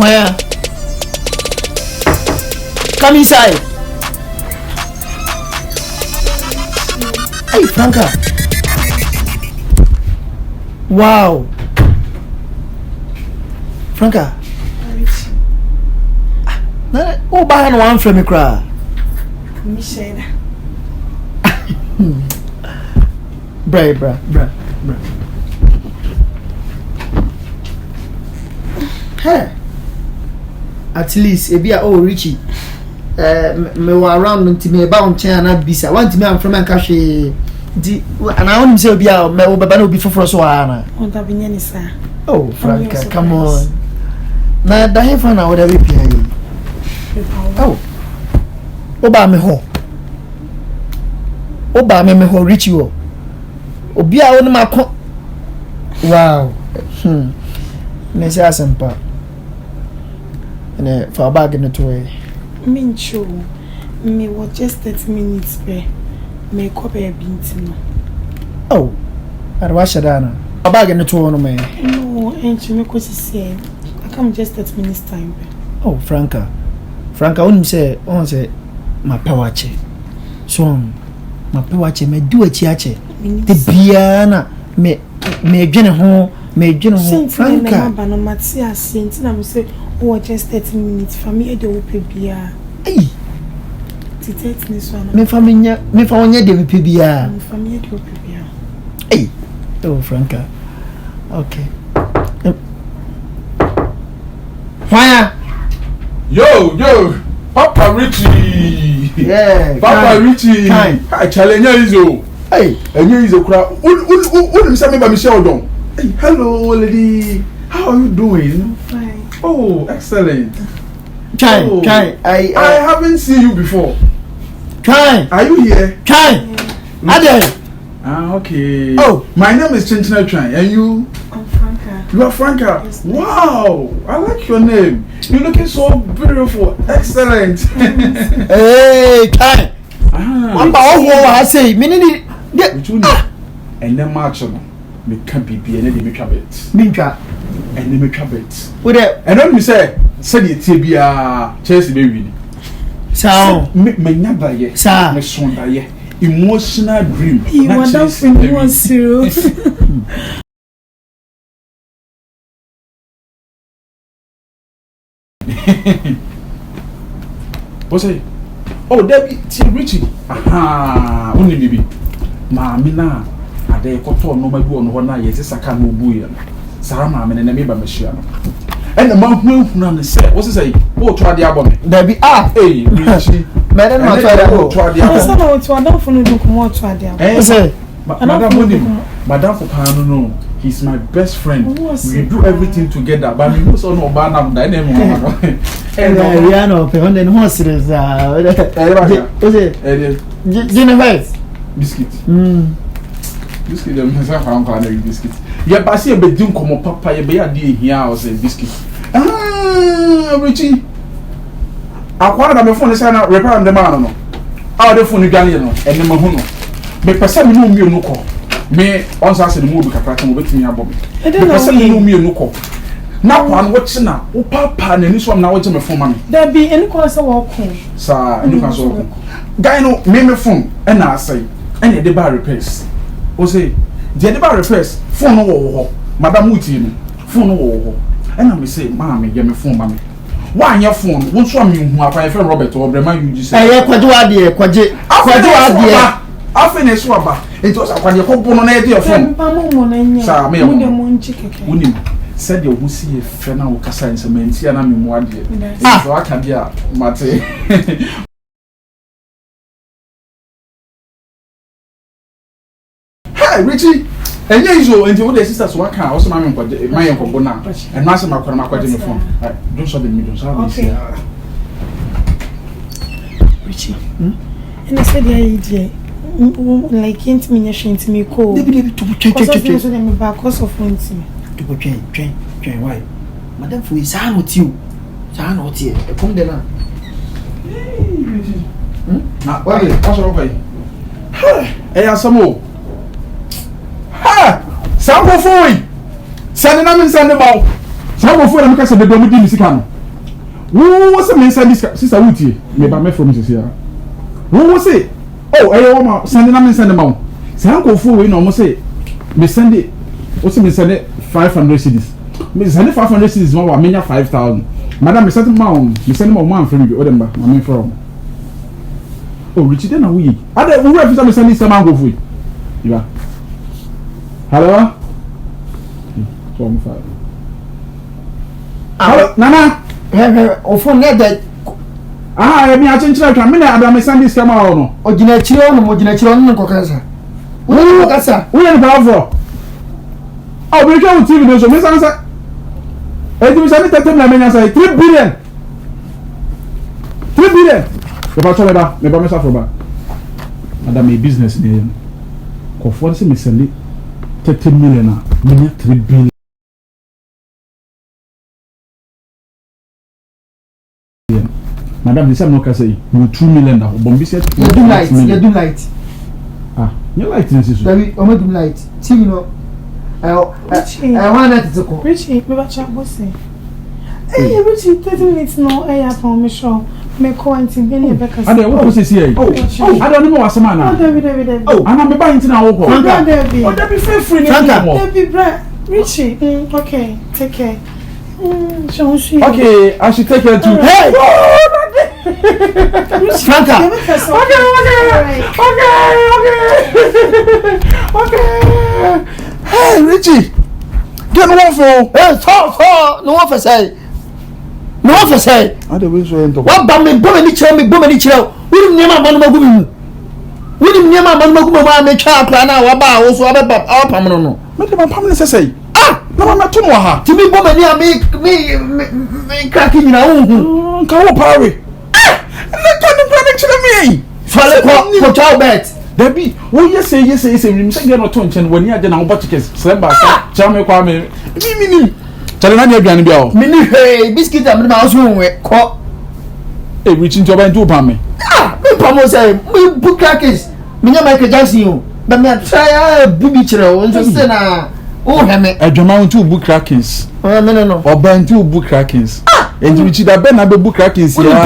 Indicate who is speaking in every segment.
Speaker 1: Where? Come inside. Hey, Franca. Wow. Franca. Oh, buy one from me, cry.
Speaker 2: Michelle.
Speaker 1: Bra. Hey. At least, if you are Richie, me were around to me about chair and bisa. Want me, I'm from Ankashi. And I want to say, be out, me will be for Frosoana.
Speaker 2: Oh, that be any, sir.
Speaker 1: Oh, Franca, come on. Now, the heaven, I would have been. Oh, Oba me ho. Oba me ho ritual. Obi a won ma ko. Wow. Me say asempa. Ne for bag no to e.
Speaker 2: Mincho. Me was just 30 minutes be. Me ko be binti no.
Speaker 1: Oh. Ara wa shada na. Bag no to no me.
Speaker 2: No, enchi me ko say. I come just 30 minutes time be.
Speaker 1: Oh, Franca, on say my power che. So my power che me do a chiache. The piana me dwene ho Franca.
Speaker 2: No matia since na me say oh just 30 minutes for me e dey ope bia.
Speaker 1: Hey.
Speaker 2: 30 minutes one.
Speaker 1: Me fa onye dey ope bia.
Speaker 2: Me fa me dey ope bia.
Speaker 1: Hey. Oh, Franca. Okay. Why?
Speaker 3: Yo, Papa Richie.
Speaker 1: Yeah,
Speaker 3: Papa Richie. Hi, challenge Izo.
Speaker 1: Hey,
Speaker 3: Izo kura. Who say me by Michelle Don? Hey, hello, lady. How are you doing?
Speaker 2: I'm fine.
Speaker 3: Oh, excellent.
Speaker 1: Kai,
Speaker 3: I haven't seen you before.
Speaker 1: Kai,
Speaker 3: are you here?
Speaker 1: Kai, Ade.
Speaker 3: Okay.
Speaker 1: Oh,
Speaker 3: my name is Chinchina Tran, and you?
Speaker 2: I'm Franca.
Speaker 3: You are Franca?
Speaker 2: Yes,
Speaker 3: wow, I like your name. You're looking so beautiful. Excellent.
Speaker 1: Hey, Kai. I'm I say, meaning
Speaker 3: and then march on me can't be and then me trap it.
Speaker 1: Minka.
Speaker 3: And then me trap it.
Speaker 1: With it.
Speaker 3: And then you say the TBA Chelsea baby.
Speaker 1: So,
Speaker 3: me never yet.
Speaker 1: Sir,
Speaker 3: me son that ye. Emotional dream.
Speaker 2: You want that for you serious.
Speaker 3: What's it? Oh, Debbie, Richie. Aha, only baby. Mamina, a day cotton no my bone one night, yes, I can't move buoy. Sarah, mamma, and a neighbor machine. And the monk who said, what's it say? Oh, try the album.
Speaker 1: Debbie, hey,
Speaker 3: Richie.
Speaker 1: Madam, I
Speaker 3: try the album.
Speaker 2: I don't for no come out try the album.
Speaker 1: Say,
Speaker 3: Madam for Pano, no. He's my best friend. We do everything together, but we also know Barnum dynamic.
Speaker 1: And Rihanna, on the horses, was it? Jennifer
Speaker 3: Biscuit. Biscuit, the myself, I'm going to biscuit. Yeah, but I see a bit doom come up, Papa, you be a dear here, I was a biscuit. Ah, Richie. I wanted my phone to sign out, repair the man. Out the phone, Galliano, and the Mahono. But person know me no call. Me once I said the movie Captain will me about me. I don't know me no call. Now one watching now. Oh, Papa, and this one now watching my phone money.
Speaker 2: There be any cause of walk home.
Speaker 3: Sir, and you can so. Guy no me phone and I say and the bar repairs. O say the bar repairs phone no Madam Muti phone no and I say mammy get me phone mammy. Why your phone? Won't show me who I friend Robert or Brema you just say. Eh, kwaje. I finish swaba. It was a kwaje ko bono na e phone. Sir, me woni said you see a friend who kasa in cement and I'm in one day. So I can be a mate. Hi, Richie. And yeah, you and your sisters work out. Also, my uncle Bona and Master Macron phone. Don't show the middle.
Speaker 2: Okay. Richie. And I said, yeah, like, can't mean you're showing to me cold. Because of one thing.
Speaker 1: Train, why? Madam, for his hand with you. San out here. Come there now.
Speaker 3: What's over? Hey, some more. Ha! Sample for you. Send them in, send them out. Sample for them because of the Dominican. Wo say me send this sister wuti me ba me from sisi ya. Wo say oh eh wo ma send na me send ma wo. Say uncle fu we no mo say me send it. Wo say me send 500 cedis. Me send 500 cedis ma wa menya 5000. Madam me send ma wo. Me send ma wo man from you. O dem ba ma me from. Oh Richie then na we. Ade wo refi say me send this ma uncle fu. Iba. Hello? So I'm fine. Hello, Nana.
Speaker 1: Ofo ne da
Speaker 3: Me a chenchira twa me na Adam Sunday scam awo no.
Speaker 1: ogina chiro no ogina chiro no kokasa. Wo kokasa.
Speaker 3: Wo ye ba afro. Oh, we can TV no so me san sa. E di say 30 na me nya say 3 billion. 3 billion. Yo ba chole ba, me ba me sa fro ba. Adam e business ni. Ko for say me send 30 million na me nya 3 billion. Madam, this time no can say you 2 million now. Bombi said
Speaker 1: You do light.
Speaker 3: Ah, you light this is.
Speaker 1: David, o do light. TV no. I want that to go.
Speaker 2: Richie, me ba cha boss. Richie, 30 minutes no ya from me show. Me ko anti be ne be ka.
Speaker 3: Ade, what say here? Oh, I don't know what sama na.
Speaker 2: David.
Speaker 3: Oh, ana me buy intina wo ko.
Speaker 2: David.
Speaker 3: Oh, David free
Speaker 2: David, bra. Richie, okay, take care.
Speaker 3: Okay, I should take her to.
Speaker 1: Hey! Franca!
Speaker 3: Okay. Hey, Richie! Get one for.
Speaker 1: Hey, so, no one for say. No one for say.
Speaker 3: I don't wish you into.
Speaker 1: What bomb me, bomb me, chill. We didn't near my man. We didn't near my man, make child plan out about also about our permanent.
Speaker 3: Make my permanent say. No, I'm too much.
Speaker 1: To me, woman, me cracking in our own.
Speaker 3: Come on, Parry. Let me.
Speaker 1: Follow for child bet.
Speaker 3: Debbie, what you say, you say, no tension when you are then about to send back. Charme, Kwame. Me. Chalana, Granny Bill.
Speaker 1: Mini, hey, biscuit, I'm in my house room. Caught
Speaker 3: a reaching to do Pame.
Speaker 1: Me, Pamo say, we book crackers. Me, Michael Jackson. But me, I try a booby chill. And just then, oh, Hammy,
Speaker 3: a German two book crackings.
Speaker 1: Oh, no.
Speaker 3: Or band two book crackings. And you see that Ben have a book crackings.
Speaker 1: Who didn't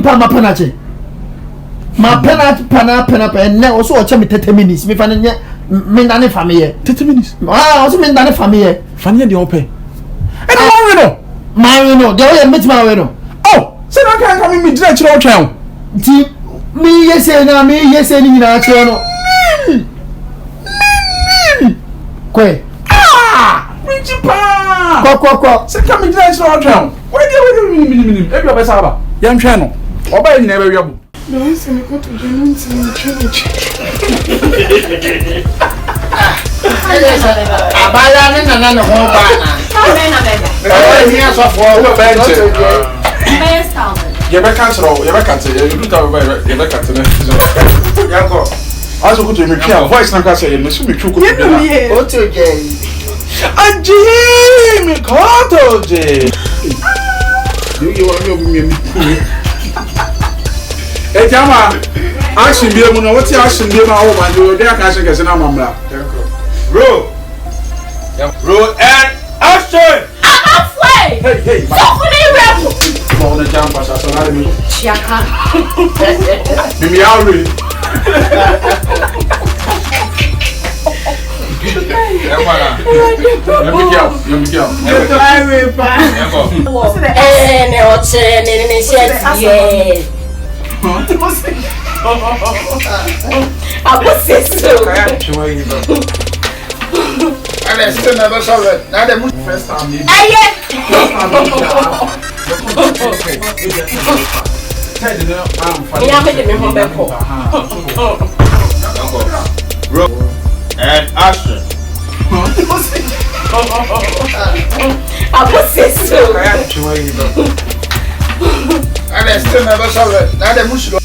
Speaker 1: palm my penache? My penap, and now also watch me 30 minutes. Me find me done family.
Speaker 3: 30 minutes.
Speaker 1: I also mean done family.
Speaker 3: Funny the open. And
Speaker 1: Marino, they all meet Marino.
Speaker 3: Oh, so I can't come in me direct your town.
Speaker 1: Me, yes, and me, yes, and in our channel. Quay.
Speaker 3: Richie Pa!
Speaker 1: Quack.
Speaker 3: So come in direct your town. Where do you mean? Every other Saba, young channel. Or by never be.
Speaker 2: No, so me go to the church.
Speaker 1: Abala na no ho ba na.
Speaker 3: He has a for bench. You better cancel. You better cancel. You do that. You better cancel. Yanko. I was going to make your voice now. Say, "You must be true."
Speaker 1: O to je.
Speaker 3: Aji mi koto je. You want me? Hey, Jama. Action be able to what you action be able to do. They are catching us in our mamma.
Speaker 4: Roll and action!
Speaker 5: I'm halfway!
Speaker 3: Hey,
Speaker 5: So when you rebel!
Speaker 3: on the jump, I saw me.
Speaker 5: Chiaka.
Speaker 3: Mimi Auri.
Speaker 1: And still never solve it. Now the first time.
Speaker 4: Roll and action.
Speaker 1: And still never solve it. Now the mush.